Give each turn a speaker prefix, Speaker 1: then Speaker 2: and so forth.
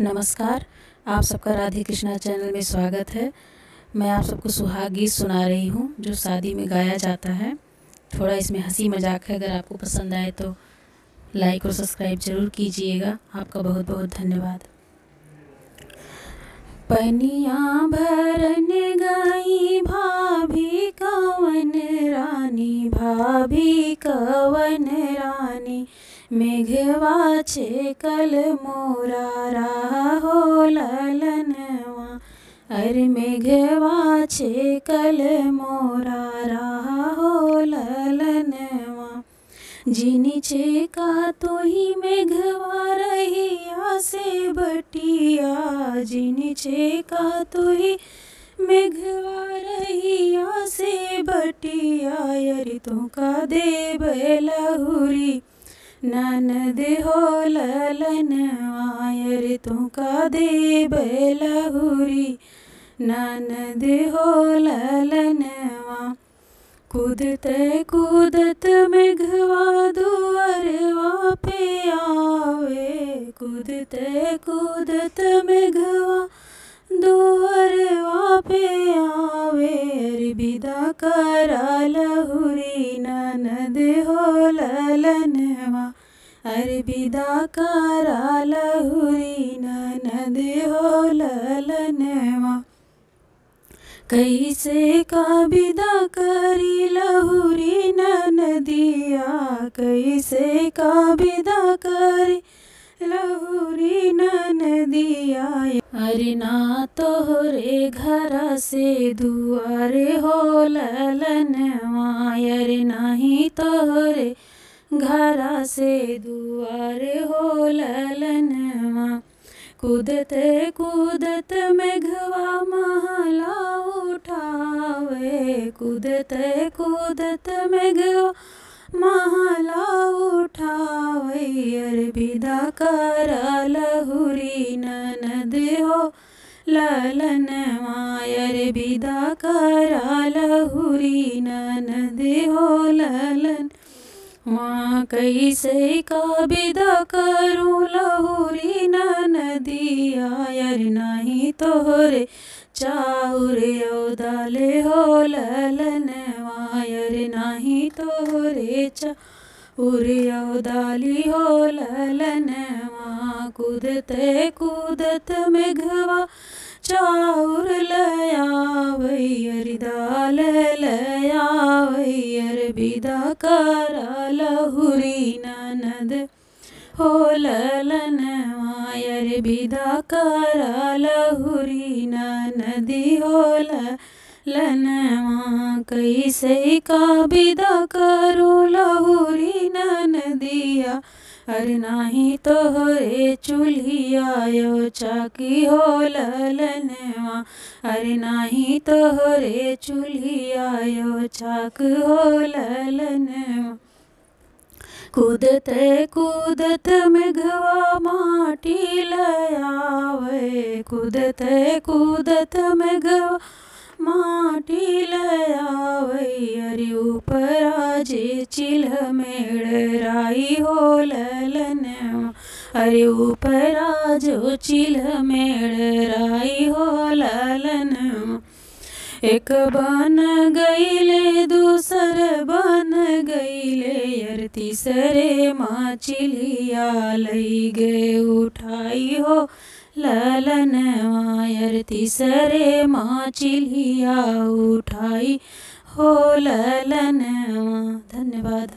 Speaker 1: नमस्कार। आप सबका राधे कृष्णा चैनल में स्वागत है। मैं आप सबको सुहाग गीत सुना रही हूँ जो शादी में गाया जाता है। थोड़ा इसमें हंसी मजाक है, अगर आपको पसंद आए तो लाइक और सब्सक्राइब ज़रूर कीजिएगा। आपका बहुत बहुत धन्यवाद। पनिया भरन गई भाभी कवन रानी, भाभी कवन रानी, मेघवा छेकल मोरा राहो ललनवा। अरे मेघवा छेकल मोरा राहो ललनवा। जिनी छेका तो ही मेघवा रहिया से बटिया, जिनी छेका तो ही मेघवा रहिया से बटिया। अरे तुका देव लहुरी ननद हो ललनवा, अरे तुका देव लहुरी ननद हो ललनवा। कूदत कूदत मेघवा दुअरवा पे आवे, कूदत कूदत मेघवा दुअरवा पे आवे। अरे विदा करा लहुरी ननद हो ललनवा, अरे विदा करा लहुरी ननद हो ललनवा। कैसे का विदा करी लहुरी ननदिया, कैसे का विदा करी लहुरी ननदिया। अरे ना तोहरे घर से दुआरे हो ललनवा, अरे नाही तोहरे घर से दुआरे हो ललनवा। कूदत कूदत मेघवा महला उठावे, कूदत कूदत मेघवा महला उठावे। अरे विदा करा लहुरी ननद हो ललनवा, अरे विदा करा लहुरी ननद हो ललन। वहाँ कैसे का विदा करूँ लहुरी ननदिया, अरे नाही तोहरे चाउर दाले हो ललनवा, अरे नाही तोहरे चाउर दाली हो ललनवा। कूदत कूदत मेघवा चाउर लयावै, अरे दाल लयावै। अरे विदा करा लहुरी ननद हो ललनवा, अरे विदा करा लहुरी ननदी हो ललनवा। कैसे का विदा करूँ लहुरी ननदिया, अरे नाही तोहरे चूल्हिया यो चाकी हो ललनवा, अरे नाही तोहरे चूल्हिया यो चाक हो ललनवा। कूदत कूदत मेघवा माटी लयावे, कूदत कूदत मेघवा माटी लयावे। अरे ऊपरा जे चिल्ह मेड़राई हो ललनवा, अरे ऊपरा जो चिल्ह मेड़राई हो ललनवा। एक बन गईले दूसर बन गईले, अरे तीसरे माचिलिया लई गे उठाई हो ललनवा, अरे तीसरे माचिलिया उठाई हो ललनवा। धन्यवाद।